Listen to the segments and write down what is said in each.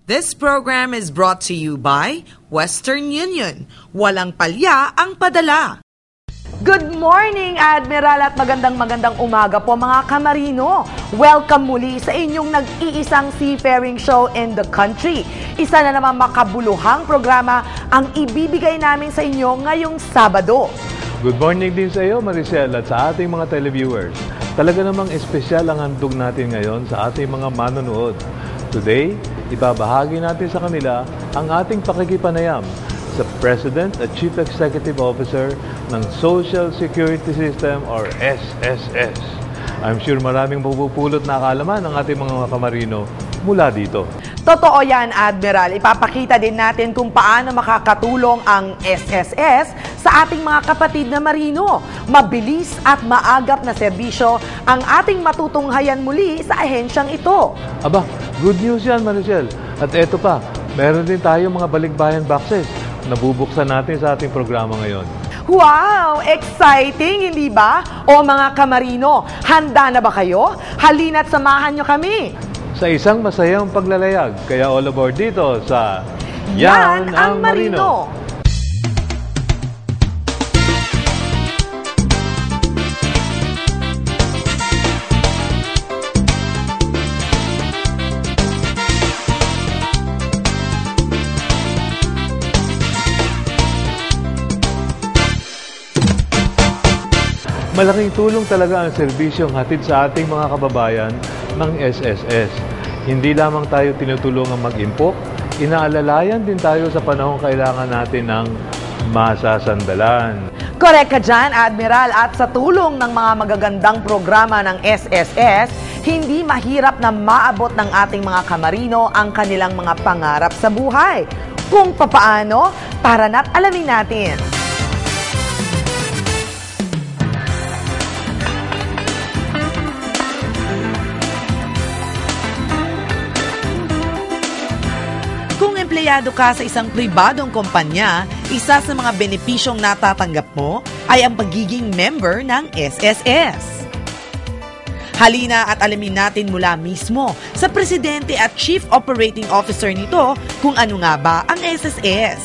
This program is brought to you by Western Union. Walang palya ang padala. Good morning, Admiral, at magandang umaga po mga kamarino. Welcome muli sa inyong nag-iisang seafaring show in the country. Isa na naman makabuluhang programa ang ibibigay namin sa inyo ngayong Sabado. Good morning din sa iyo, Maricel, at sa ating mga televiewers. Talaga namang espesyal ang handog natin ngayon sa ating mga manonood. Today, ibabahagi natin sa kanila ang ating pakikipanayam sa President at Chief Executive Officer ng Social Security System or SSS. I'm sure maraming mapupulot na kaalaman ng ating mga kamarino mula dito. Totoo yan, Admiral. Ipapakita din natin kung paano makakatulong ang SSS sa ating mga kapatid na marino. Mabilis at maagap na serbisyo ang ating matutunghayan muli sa ahensyang ito. Aba, good news yan, Maricel. At eto pa, meron din tayo mga balikbayan boxes na bubuksan natin sa ating programa ngayon. Wow! Exciting, hindi ba? O mga kamarino, handa na ba kayo? Halina't samahan nyo kami! Sa isang masayang paglalayag, kaya all aboard dito sa Yan ang Marino! Malaking tulong talaga ang serbisyong hatid sa ating mga kababayan ng SSS. Hindi lamang tayo tinutulungan mag-impok, inaalalayan din tayo sa panahong kailangan natin ng masasandalan. Correct ka dyan, Admiral. At sa tulong ng mga magagandang programa ng SSS, hindi mahirap na maabot ng ating mga kamarino ang kanilang mga pangarap sa buhay. Kung papaano, tara na't alamin natin. Empleyado ka sa isang pribadong kumpanya, isa sa mga benepisyong natatanggap mo ay ang pagiging member ng SSS. Halina at alamin natin mula mismo sa Presidente at Chief Operating Officer nito kung ano nga ba ang SSS.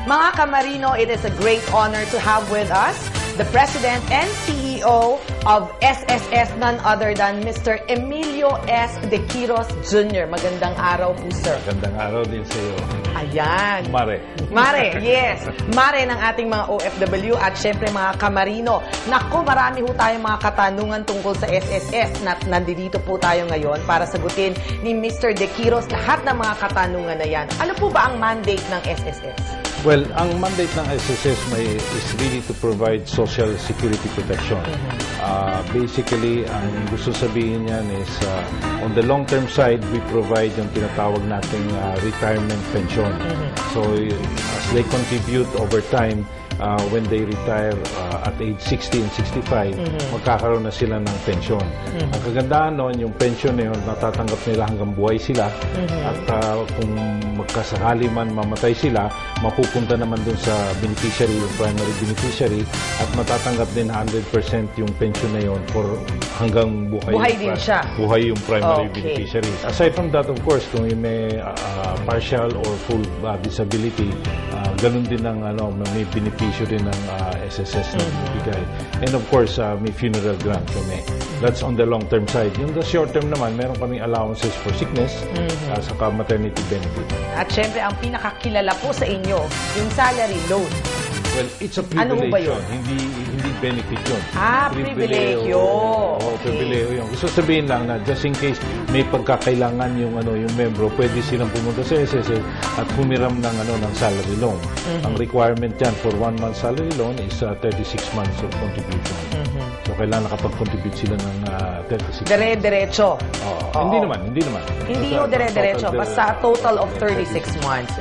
Mga kamarino, it is a great honor to have with us the President and CEO of SSS, none other than Mr. Emilio S. De Quiros Jr. Magandang araw po, sir. Magandang araw din sa iyo. Ayan. Mare. Mare, yes. Mare ng ating mga OFW at syempre mga kamarino. Naku, marami ho tayong mga katanungan tungkol sa SSS. Nandito po tayo ngayon para sagutin ni Mr. De Quiros lahat ng mga katanungan na yan. Ano po ba ang mandate ng SSS? Well, ang mandate ng SSS is really to provide social security protection. Basically, ang gusto sabihin niyan is on the long-term side, we provide yung tinatawag nating retirement pension. So, as they contribute over time, when they retire at age 60 and 65, magkakaroon na sila ng pension. Ang kagandahan noon, yung pension na yun, natatanggap nila hanggang buhay sila. At kung magkasakali man mamatay sila, mapupunta naman dun sa beneficiary, yung primary beneficiary, at matatanggap din 100% yung pension na yun for hanggang buhay. Buhay din siya. Buhay yung primary beneficiary. Aside from that, of course, kung may partial or full disability, ganun din ang may beneficio din ng SSS na bibigay. And of course, may funeral grant kami. That's on the long-term side. Yung the short-term naman, meron kaming allowances for sickness, saka maternity benefit. At syempre, ang pinakakilala po sa inyo, yung salary loan. Well, it's a privilege. Ano ba yun? Hindi benefit yun. Privilege. Privilege yun. Gusto sabihin lang na just in case may pagkakailangan yung membro, pwede silang pumunta sa SSS at humiram ng salary loan. Ang requirement dyan for 1 month salary loan is 36 months of contribution. So kailangan nakapag-contribute sila ng 36 Dire-diretso. Hindi naman. Hindi yung dire-diretso. Basta a total of 36 months.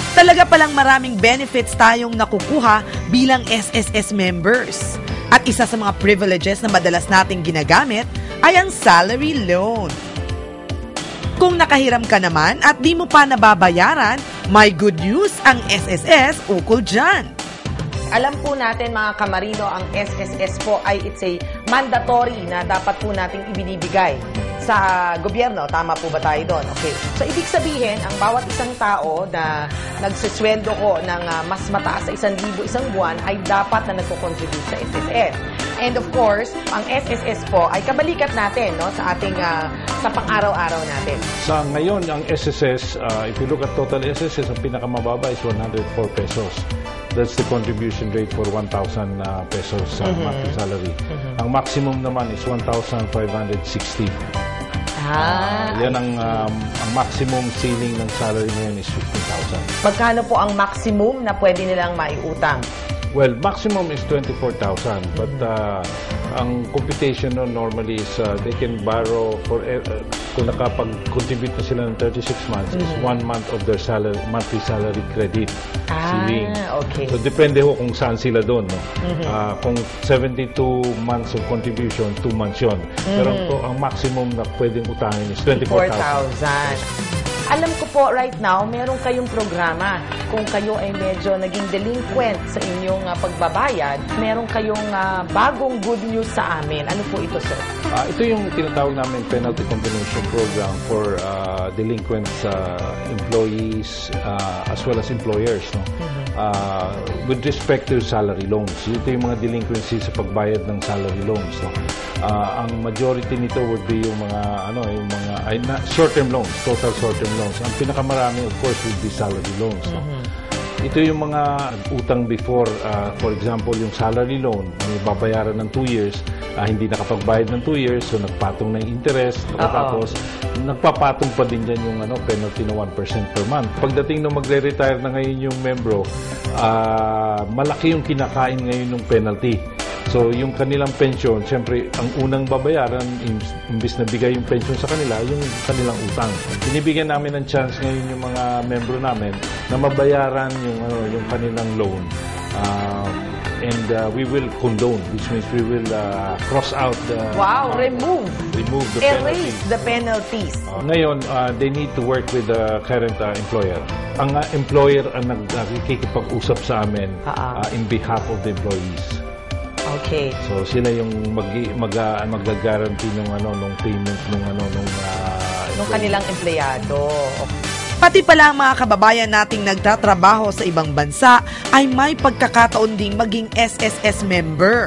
Talaga palang maraming benefits tayong nakukuha bilang SSS members. At isa sa mga privileges na madalas nating ginagamit ay ang salary loan. Kung nakahiram ka naman at di mo pa nababayaran, may good news ang SSS ukol dyan. Alam po natin mga kamarino, ang SSS po ay it's a mandatory na dapat po nating ibinibigay sa gobyerno. Tama po ba tayo doon? Okay. So, ibig sabihin, ang bawat isang tao na nagsisweldo ko ng mas mataas sa 1,000 isang buwan ay dapat na nagko-contribute sa SSS. And of course, ang SSS po ay kabalikat natin, no, sa ating sa pang-araw-araw natin. Sa ngayon, ang SSS, if you look at total SSS, ang pinakamababa is 104 pesos. That's the contribution rate for 1,000 pesos monthly salary. Ang maximum naman is 1,560. Yan ang maximum ceiling ng salary ngayon is 15,000. Magkano po ang maximum na pwede nilang maiutang? Well, maximum is 24,000, but ang computation no, normally is they can borrow for kung nakapag-contribute na sila ng 36 months, is 1 month of their salary, monthly salary credit ceiling. Okay. So, depende ho kung saan sila doon. No? Kung 72 months of contribution, 2 months yun. Pero ang maximum na pwedeng utangin is 24,000. Alam ko po right now, meron kayong programa. Kung kayo ay medyo naging delinquent sa inyong pagbabayad, meron kayong bagong good news sa amin. Ano po ito, sir? Ito yung tinatawag namin penalty combination program for delinquent employees as well as employers. No? With respect to salary loans. Ito yung mga delinquency sa pagbayad ng salary loans. No? Ang majority nito would be yung mga short-term loans, total short-term loans. Ang pinakamarami, of course, would be salary loans. No? Ito yung mga utang before, for example, yung salary loan, may babayaran ng 2 years, hindi nakapagbayad ng 2 years, so nagpatong na yung interest, tapos nagpapatong pa din dyan yung penalty na 1% per month. Pagdating nung magre-retire na ngayon yung membro, malaki yung kinakain ngayon ng penalty. So, yung kanilang pension, siyempre, ang unang babayaran, imbis na bigay yung pension sa kanila, yung kanilang utang. Binibigyan namin ng chance ngayon yung mga membro namin na mabayaran yung kanilang loan. And we will condone, which means we will cross out the... Remove the penalties. Erase the penalties. Ngayon, they need to work with the current employer. Ang employer ang nakikipag-usap sa amin in behalf of the employees. Okay. So sila yung mag-guarantee nung payment nung kanilang empleyado. Pati pala ang mga kababayan nating nagtatrabaho sa ibang bansa ay may pagkakataon ding maging SSS member.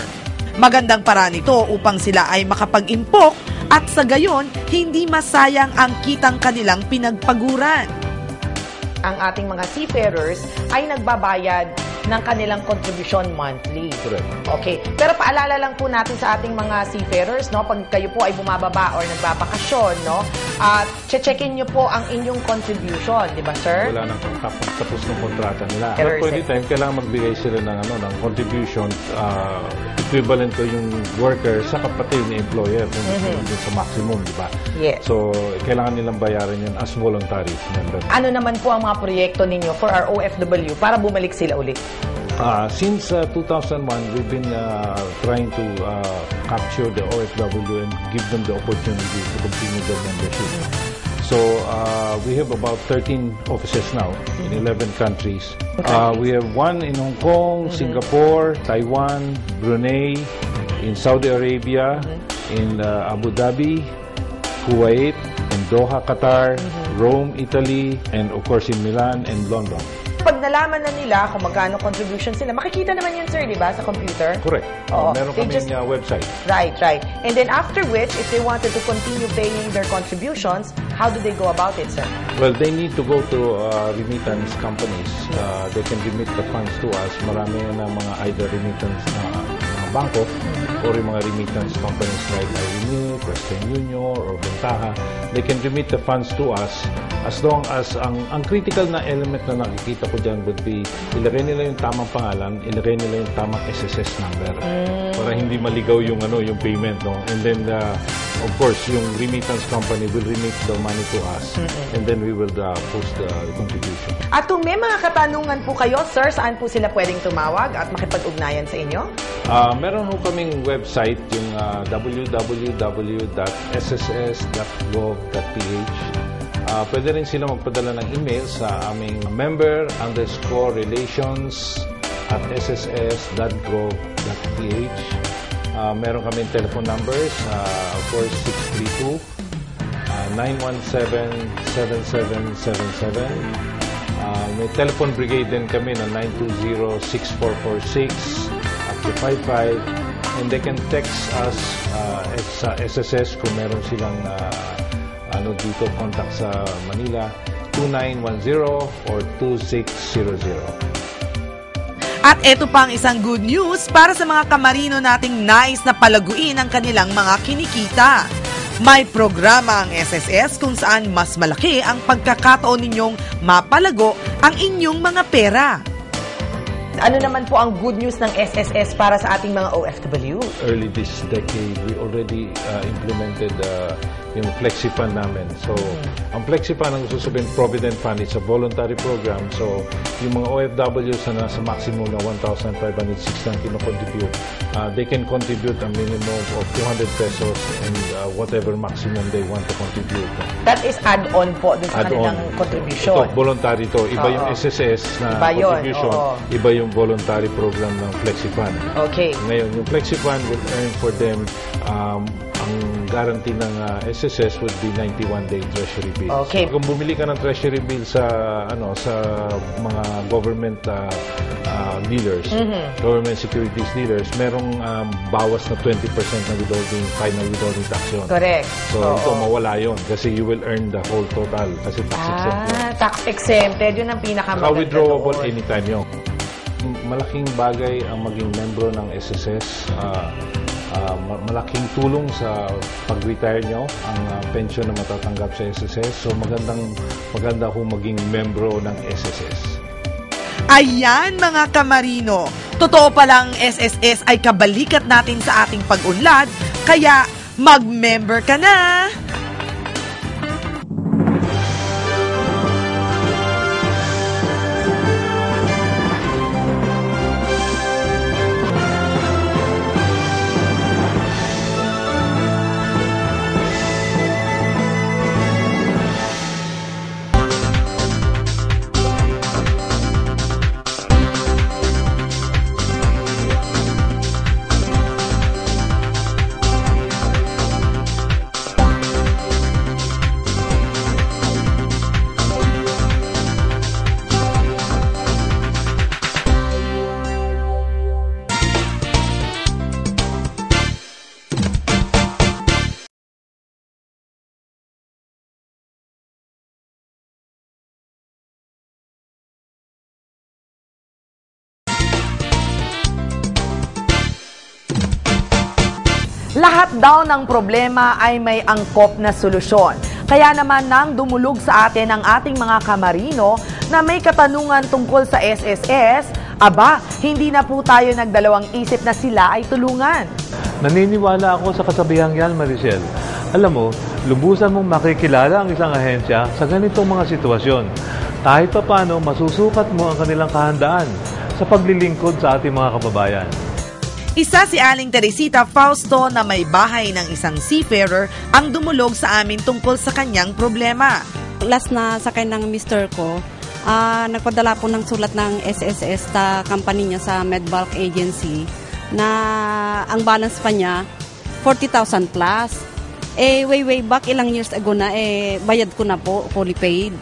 Magandang paraan ito upang sila ay makapag-impok at sa gayon hindi masayang ang kitang kanilang pinagpaguran. Ang ating mga seafarers ay nagbabayad ng kanilang contribution monthly. Correct. Okay. Pero paalala lang po natin sa ating mga seafarers, no, pag kayo po ay bumababa or nagbabakasyon, no, at checkin nyo po ang inyong contribution, di ba, sir? Wala nang tapos ng kontrata nila. At pwede time, kailangan magbigay sila ng contribution equivalent to yung worker sa kapatid ni employer sa maximum, di ba? Yes. So, kailangan nilang bayaran yun as voluntary member. Ano naman po ang mga proyekto ninyo for our OFW para bumalik sila ulit? Since 2001, we've been trying to capture the OFW and give them the opportunity to continue their membership. So, we have about 13 offices now in 11 countries. We have one in Hong Kong, Singapore, Taiwan, Brunei, in Saudi Arabia, in Abu Dhabi, Kuwait, in Doha, Qatar, Rome, Italy, and of course in Milan and London. Pag nalaman na nila kung magkano contribution sila, makikita naman yun, sir, di ba, sa computer? Correct. Meron kaming website. Right. And then after which, if they wanted to continue paying their contributions, how do they go about it, sir? Well, they need to go to remittance companies. They can remit the funds to us. Marami na mga either remittance na mga bangko or yung mga remittance companies like iRemit, Western Union, or Bentaha. They can remit the funds to us as long as ang critical na element na nakikita ko dyan would be ilagay nila yung tamang pangalan, ilagay nila yung tamang SSS number para hindi maligaw yung yung payment, no? And then of course yung remittance company will remit the money to us and then we will post the contribution. At kung may mga katanungan po kayo, sir, saan po sila pwedeng tumawag at makipag-ugnayan sa inyo? Meron ho kaming website, yung www.sss.gov.ph. Pwede rin sila magpadala ng email sa aming member_relations@sss.gov.ph. Meron kaming telephone numbers, of course, 917-7777. May telephone brigade din kami na 920-6446 up to 55. And they can text us sa SSS kung meron silang dito contact sa Manila, 2910 or 2600. At ito pang isang good news para sa mga kamarino nating nais na palaguin ang kanilang mga kinikita. May programa ang SSS kung saan mas malaki ang pagkakataon ninyong mapalago ang inyong mga pera. Ano naman po ang good news ng SSS para sa ating mga OFW? Early this decade, we already implemented yung FlexiFund namin. So, ang FlexiFund, ang gusto sabihin, Provident Fund, it's a voluntary program. So, yung mga OFWs na nasa maximum na 1,506 na kinocontribute, they can contribute a minimum of 200 pesos and whatever maximum they want to contribute. That is add-on po dun sa kanilang contribution. Ito, voluntary to. Iba yung SSS na iba contribution. Oo. Iba yung voluntary program ng FlexiFund. Okay. Ngayon, yung FlexiFund will earn for them ang guarantee ng SSS would be 91-day treasury bills. Okay. Kung bumili ka ng treasury bill sa mga government dealers, government securities dealers, merong bawas na 20% na final withholding tax yun. Correct. So, ito mawala yun kasi you will earn the whole total kasi tax exempt yun. Tax exempted. Yun ang pinakamaganda Withdrawable doon. anytime yun. Malaking bagay ang maging membro ng SSS. Malaking tulong sa pag-retire nyo ang pension na matatanggap sa SSS. So maganda ho maging membro ng SSS. Ayan mga kamarino, totoo palang SSS ay kabalikat natin sa ating pag-unlad, kaya mag-member ka na! Lahat daw ng problema ay may angkop na solusyon. Kaya naman nang dumulog sa atin ang ating mga kamarino na may katanungan tungkol sa SSS, aba, hindi na po tayo nagdalawang isip na sila ay tulungan. Naniniwala ako sa kasabihang yan, Maricel. Alam mo, lubusan mong makikilala ang isang ahensya sa ganitong mga sitwasyon. Kahit pa paano, masusukat mo ang kanilang kahandaan sa paglilingkod sa ating mga kababayan. Isa si Aling Teresita Fausto na may bahay ng isang seafarer ang dumulog sa amin tungkol sa kanyang problema. Last na sakay ng mister ko, nagpadala po ng sulat ng SSS sa company niya sa Medbulk Agency na ang balance pa niya 40,000 plus. Way back ilang years ago na, bayad ko na po, fully paid.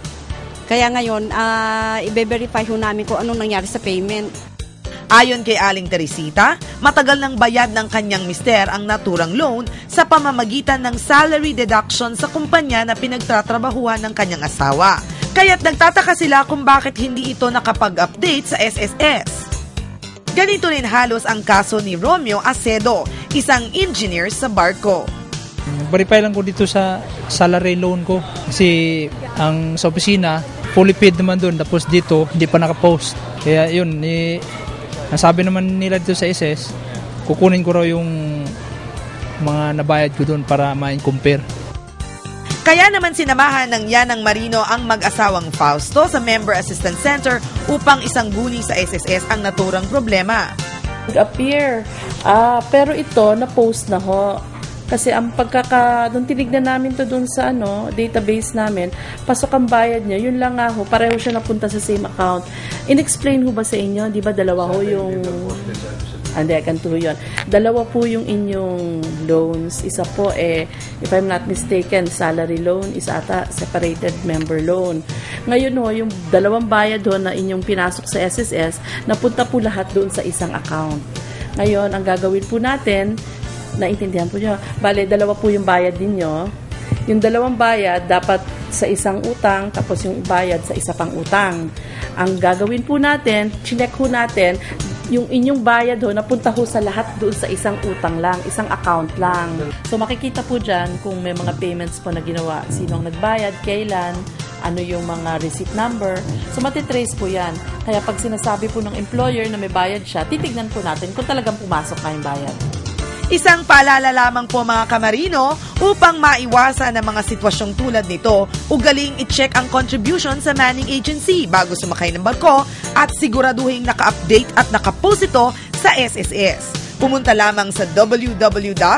Kaya ngayon, i-verify ho namin kung anong nangyari sa payment. Ayon kay Aling Teresita, matagal ng bayad ng kanyang mister ang naturang loan sa pamamagitan ng salary deduction sa kumpanya na pinagtatrabahuhan ng kanyang asawa. Kaya't nagtataka sila kung bakit hindi ito nakapag-update sa SSS. Ganito rin halos ang kaso ni Romeo Acedo, isang engineer sa barko. Verify lang ko dito sa salary loan ko kasi ang sa opisina fully paid naman doon, tapos dito hindi pa nakapost. Kaya yun, nasabi naman nila dito sa SS, kukunin ko raw yung mga nabayad ko doon para ma-compare. Kaya naman sinamahan ng Yanang Marino ang mag-asawang Fausto sa Member Assistance Center upang isangguni sa SSS ang naturang problema. Nag-appear, pero ito na-post na ho. Kasi ang doon tinignan namin to doon sa database namin, pasok ang bayad niya, yun lang nga ho, pareho siya napunta sa same account. In-explain ho ba sa inyo, di ba dalawa ho yung Hindi, ganito yun. Dalawa po yung inyong loans. Isa po if I'm not mistaken, salary loan. Isa ata separated member loan. Ngayon yung dalawang bayad na inyong pinasok sa SSS, napunta po lahat doon sa isang account. Ngayon, ang gagawin po natin, naintindihan po nyo, bale, dalawa po yung bayad ninyo. Yung dalawang bayad, dapat sa isang utang, tapos yung bayad sa isa pang utang. Ang gagawin po natin, chinek po natin, yung inyong bayad napunta sa lahat doon sa isang utang lang, isang account lang. So makikita po dyan kung may mga payments po na ginawa, sino ang nagbayad, kailan, ano yung mga receipt number. So matitrace po yan. Kaya pag sinasabi po ng employer na may bayad siya, titignan po natin kung talagang pumasok na yung bayad. Isang paalala lamang po mga kamarino, upang maiwasan ang mga sitwasyong tulad nito, ugaling i-check ang contribution sa manning agency bago sumakay ng barko at siguraduhin naka-update at nakapost ito sa SSS. Pumunta lamang sa www.sss.gov.ph.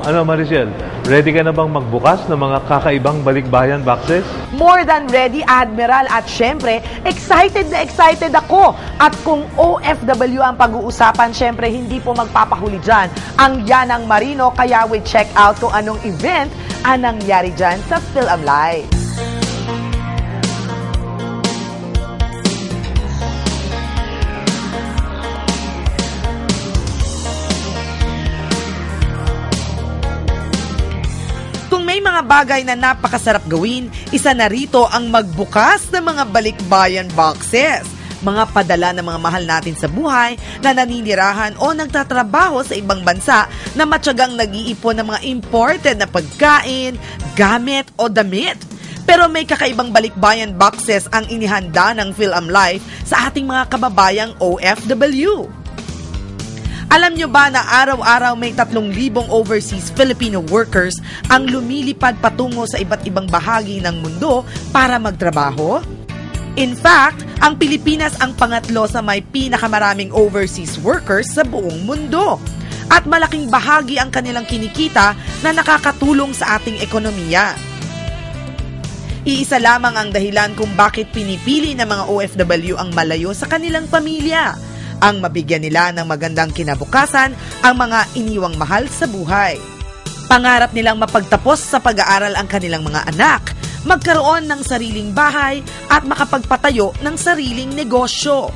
Ano Maricel? Ready ka na bang magbukas ng mga kakaibang balikbayan boxes? More than ready, Admiral. At syempre, excited na excited ako. At kung OFW ang pag-uusapan, syempre, hindi po magpapahuli dyan ang Yanang Marino. Kaya we check out kung anong event ang nangyari dyan sa PhilAmLife. May mga bagay na napakasarap gawin, isa na rito ang magbukas ng mga balikbayan boxes. Mga padala ng mga mahal natin sa buhay na naninirahan o nagtatrabaho sa ibang bansa na matyagang nag-iipon ng mga imported na pagkain, gamit o damit. Pero may kakaibang balikbayan boxes ang inihanda ng PhilAmLife sa ating mga kababayang OFW. Alam nyo ba na araw-araw may 3,000 overseas Filipino workers ang lumilipad patungo sa iba't ibang bahagi ng mundo para magtrabaho? In fact, ang Pilipinas ang pangatlo sa may pinakamaraming overseas workers sa buong mundo. At malaking bahagi ang kanilang kinikita na nakakatulong sa ating ekonomiya. Iisa lamang ang dahilan kung bakit pinipili ng mga OFW ang malayo sa kanilang pamilya. Ang mabigyan nila ng magandang kinabukasan ang mga iniwang mahal sa buhay. Pangarap nilang mapagtapos sa pag-aaral ang kanilang mga anak, magkaroon ng sariling bahay at makapagpatayo ng sariling negosyo.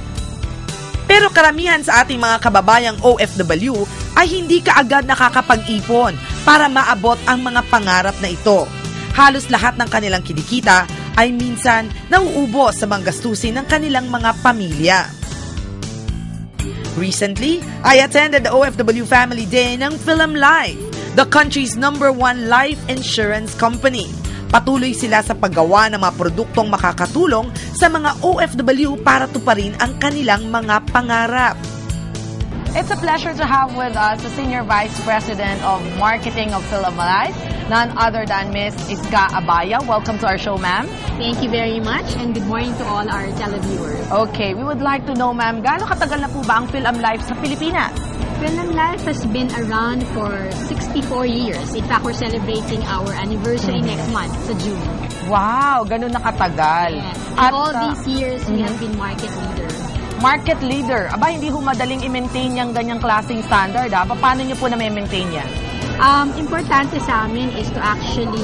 Pero karamihan sa ating mga kababayang OFW ay hindi kaagad nakakapag-ipon para maabot ang mga pangarap na ito. Halos lahat ng kanilang kinikita ay minsan nauubos sa mga gastusin ng kanilang mga pamilya. Recently, I attended the OFW Family Day ng PhilAmLife, the country's #1 life insurance company. Patuloy sila sa paggawa ng mga produktong makakatulong sa mga OFW para tuparin ang kanilang mga pangarap. It's a pleasure to have with us the Senior Vice President of Marketing of PhilAmLife, none other than Ms. Iska Abaya. Welcome to our show, ma'am. Thank you very much and good morning to all our televiewers. Okay, we would like to know, ma'am, gaano katagal na po ba ang PhilAmLife sa Pilipinas? PhilAmLife has been around for 64 years. In fact, we're celebrating our anniversary next month, sa June. Wow, ganun na katagal. Yes. And all these years, we have been market leader. Market leader. Aba, hindi ho madaling i-maintain yung ganyang klaseng standard. Paano nyo po na-maintain yan? Importante sa amin is to actually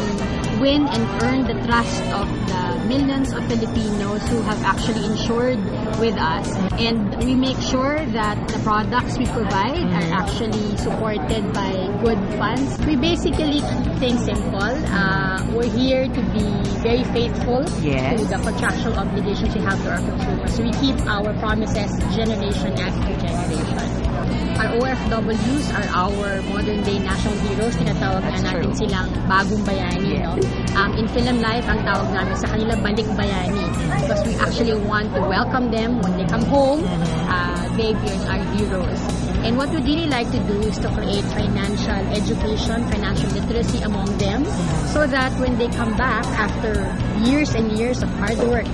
win and earn the trust of the millions of Filipinos who have actually insured with us. And we make sure that the products we provide are actually supported by good funds. We basically keep things simple. We're here to be very faithful to the contractual obligations we have to our consumers. We keep our promises generation after generation. Our OFWs are our modern-day national heroes. Tinatawag na natin silang bagong bayani. No? In Film Life, ang tawag namin sa kanila, balik bayani. Because we actually want to welcome them when they come home. They are our heroes. And what we'd really like to do is to create financial education, financial literacy among them so that when they come back after years and years of hard work,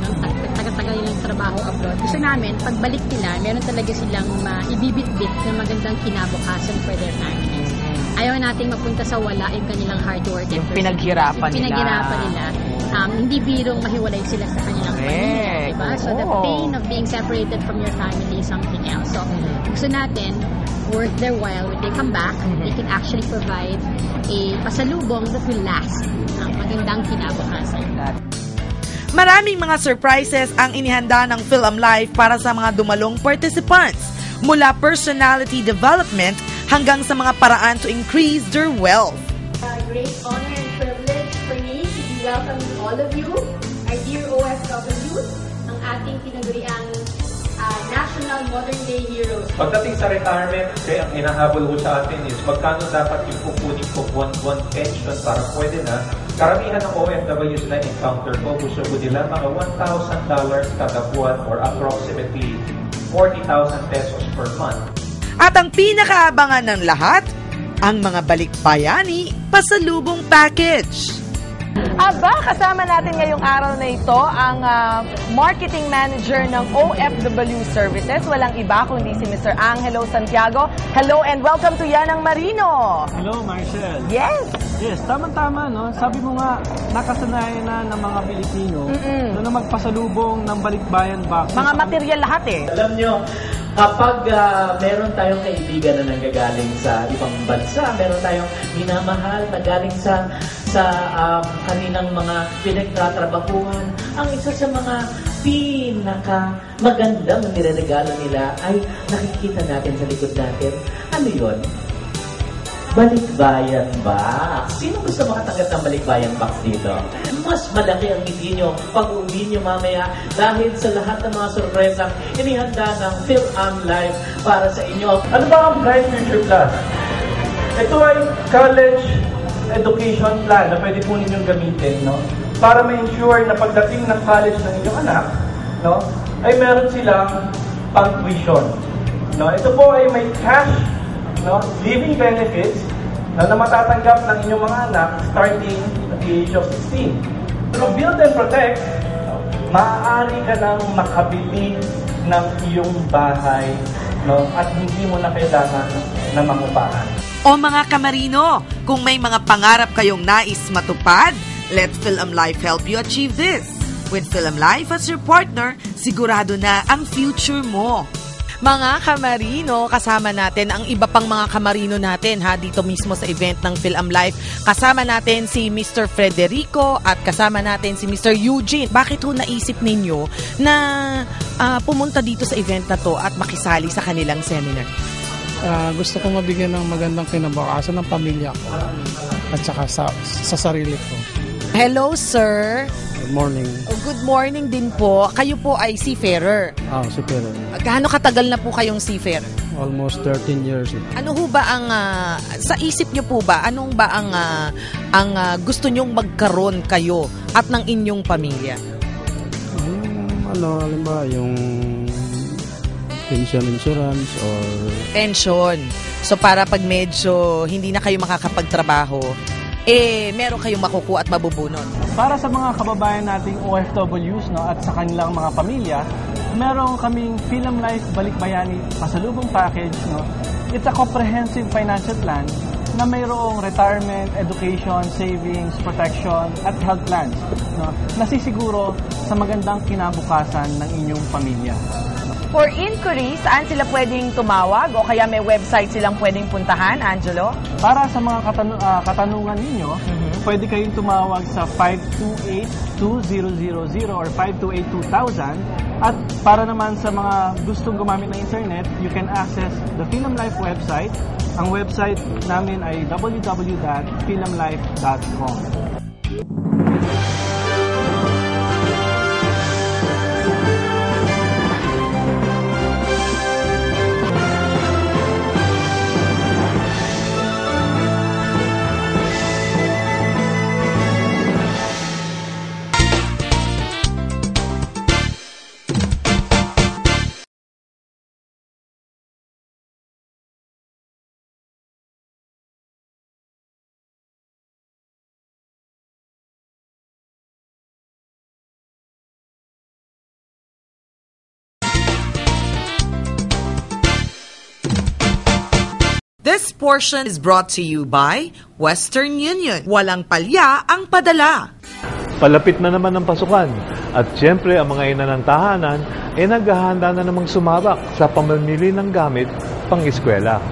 tagal-tagal nilang trabaho abroad, gusto namin, pagbalik nila, meron talaga silang ibibit-bit na magandang kinabukasan for their families. Ayaw nating mapunta sa wala yung kanilang hard work. Yung pinaghirapan nila. Hindi birong mahiwalay sila sa kanilang pamilya. Diba? So the pain of being separated from your family is something else. So gusto natin, worth their while, when they come back, they can actually provide a pasalubong that will last. Magandang kinabukasan. Maraming mga surprises ang inihanda ng Film Life para sa mga dumalong participants, mula personality development hanggang sa mga paraan to increase their wealth. Great honor and privilege for me to be welcoming all of you, our dear OFWs, ang ating tinaguriang National Modern Day Heroes. Pagdating sa retirement, ang hinahabol ko sa atin is magkano dapat yung kukunin ko buwan-buwan pension para pwede na. Karamihan ng OFWs na encounter ko, gusto ko nila mga $1,000 kada buwan or approximately 40,000 pesos per month. At ang pinakaabangan ng lahat, ang mga balikbayani pasalubong package. Aba, kasama natin ngayong araw na ito ang marketing manager ng OFW Services. Walang iba kundi si Mr. Angelo Santiago. Hello and welcome to Yanang Marino. Hello, Marcel. Yes. Yes, tama-tama, no? Sabi mo nga, nakasanayan na ng mga Pilipino na magpasalubong ng balikbayan box. Mga material lahat eh. Alam nyo, kapag meron tayong kaibigan na nanggagaling sa ibang bansa, meron tayong minamahal na galing sa kanilang mga pinagtatrabahuan, ang isa sa mga magandang nireregalo nila ay nakikita natin sa likod natin. Ano yun? Balikbayan box. Sino gusto makatanggap ng balikbayan box dito? Mas malaki ang ngiti nyo pag-uwi nyo mamaya dahil sa lahat ng mga sorpresa inihanda ng Film Life para sa inyo. Ano ba ang Bright Future Plus? Ito ay college education plan na pwede po ninyong gamitin, no? Para ma-ensure na pagdating ng college ng inyong anak, no, ay meron silang pang-tuition. No? Ito po ay may cash, no, living benefits na matatanggap ng inyong mga anak starting at the age of 16. Through Build and Protect, maaari ka nang makabili ng iyong bahay, no, at hindi mo na kailangan na mangupahan. O mga kamarino, kung may mga pangarap kayong nais matupad, let Film Life help you achieve this. With Film Life as your partner, sigurado na ang future mo. Mga kamarino, kasama natin ang iba pang mga kamarino natin dito mismo sa event ng Film Life. Kasama natin si Mr. Frederico at kasama natin si Mr. Eugene. Bakit ho naisip ninyo na pumunta dito sa event na to at makisali sa kanilang seminar? Gusto ko mabigyan ng magandang kinabukasan ng pamilya ko at saka sa sarili ko. Hello, sir. Good morning. Good morning din po. Kayo po ay seafarer. Seafarer. Gaano katagal na po kayong seafarer? Almost 13 years. Ano ho ba ang, sa isip nyo po ba, anong ba ang gusto nyong magkaroon kayo at ng inyong pamilya? Halimbawa, yung pension insurance or... Pension. So para pag medyo hindi na kayo makakapagtrabaho, meron kayong makukuha at mabubunot. Para sa mga kababayan nating OFWs, no, at sa kanilang mga pamilya, meron kaming Film Life Balikbayani pasalubong package. No? It's a comprehensive financial plan na mayroong retirement, education, savings, protection, at health plans, no? Nasisiguro sa magandang kinabukasan ng inyong pamilya. For inquiries, saan sila pwedeng tumawag o kaya may website silang pwedeng puntahan, Angelo? Para sa mga katanungan ninyo, pwede kayong tumawag sa 528-2000 or 528-2000. At para naman sa mga gustong gumamit ng internet, you can access the Film Life website. Ang website namin ay www.filmlife.com. This portion is brought to you by Western Union. Walang palya ang padala. Palapit na naman ang pasukan at siyempre ang mga ina ng tahanan ay naghahanda na namang sumabak sa pamamili ng gamit pang-eskwela.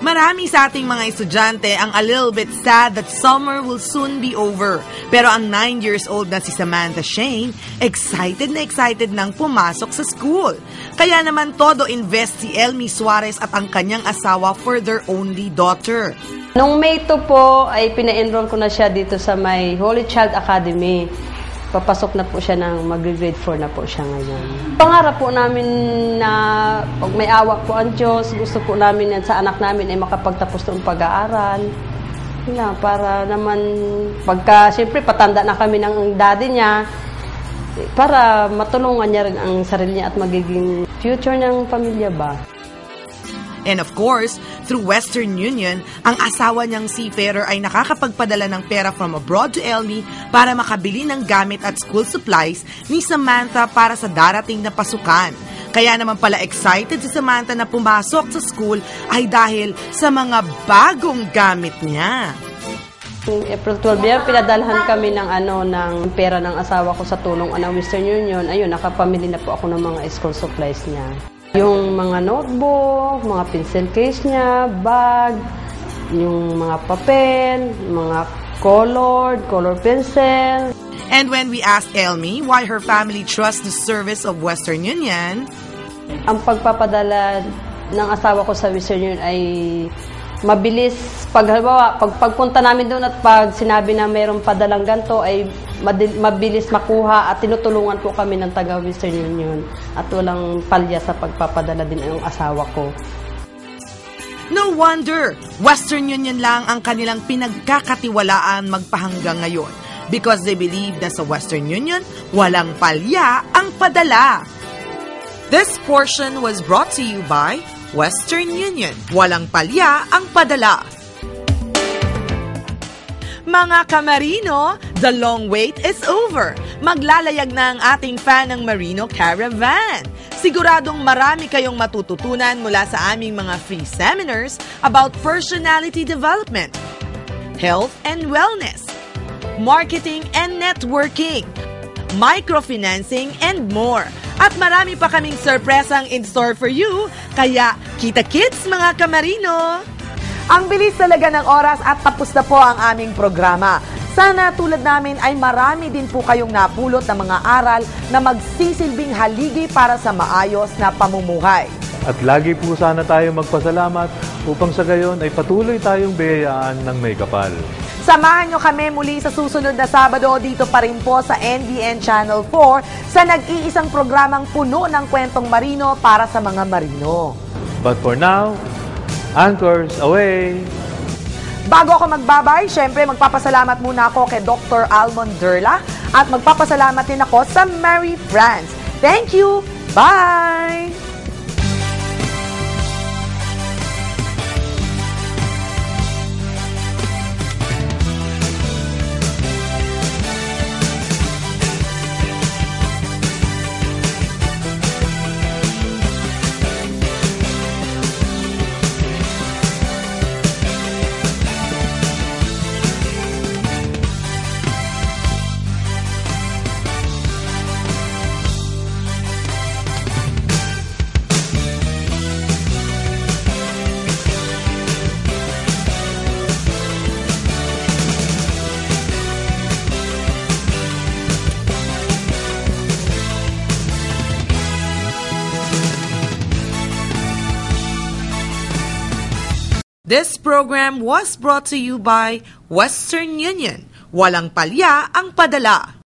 Marami sa ating mga estudyante ang a little bit sad that summer will soon be over. Pero ang 9 years old na si Samantha Shane, excited nang pumasok sa school. Kaya naman todo invest si Elmi Suarez at ang kanyang asawa for their only daughter. Nung May 2 po ay pina-enroll ko na siya dito sa may Holy Child Academy. Papasok na po siya ng mag-grade 4 na po siya ngayon. Pangarap po namin na pag may awa po ang Diyos, gusto po namin yan sa anak namin ay makapagtapos ng pag-aaral. Na, para naman, pagka siyempre patanda na kami ng daddy niya, para matulungan niya rin ang sarili niya at magiging future ng pamilya ba. And of course, through Western Union, ang asawa niyang seafarer ay nakakapagpadala ng pera from abroad to Elmi para makabili ng gamit at school supplies ni Samantha para sa darating na pasukan. Kaya naman pala excited si Samantha na pumasok sa school ay dahil sa mga bagong gamit niya. April 12 yan, pinadalhan kami ng ng pera ng asawa ko sa tulong ng Western Union. Ayun, nakapamili na po ako ng mga school supplies niya. Yung mga notebook, mga pencil case niya, bag, yung mga papel, mga color pencil. And when we asked Elmi why her family trusts the service of Western Union, ang pagpapadala ng asawa ko sa Western Union ay mabilis. Pagpunta namin doon at pag sinabi na mayroong padalang ganito ay mabilis makuha at tinutulungan po kami ng taga Western Union at walang palya sa pagpapadala din ng asawa ko. No wonder, Western Union lang ang kanilang pinagkakatiwalaan magpahanggang ngayon because they believe na sa Western Union, walang palya ang padala. This portion was brought to you by Western Union. Walang palya ang padala. Mga kamarino, the long wait is over. Maglalayag na ang ating fan ng Marino Caravan. Siguradong marami kayong matututunan mula sa aming mga free seminars about personality development, health and wellness, marketing and networking, microfinancing, and more. At marami pa kaming sorpresang in store for you, kaya kita-kits mga kamarino! Ang bilis talaga ng oras at tapos na po ang aming programa. Sana tulad namin ay marami din po kayong napulot ng mga aral na magsisilbing haligi para sa maayos na pamumuhay. At lagi po sana tayo magpasalamat upang sa gayon ay patuloy tayong biyayaan ng may kapal. Samahan nyo kami muli sa susunod na Sabado dito pa rin po sa NBN Channel 4 sa nag-iisang programang puno ng kwentong marino para sa mga marino. But for now, anchors away! Bago ako magbabay, syempre magpapasalamat muna ako kay Dr. Almond Derla at magpapasalamat din ako sa Mary France. Thank you! Bye! This program was brought to you by Western Union. Walang palya ang padala.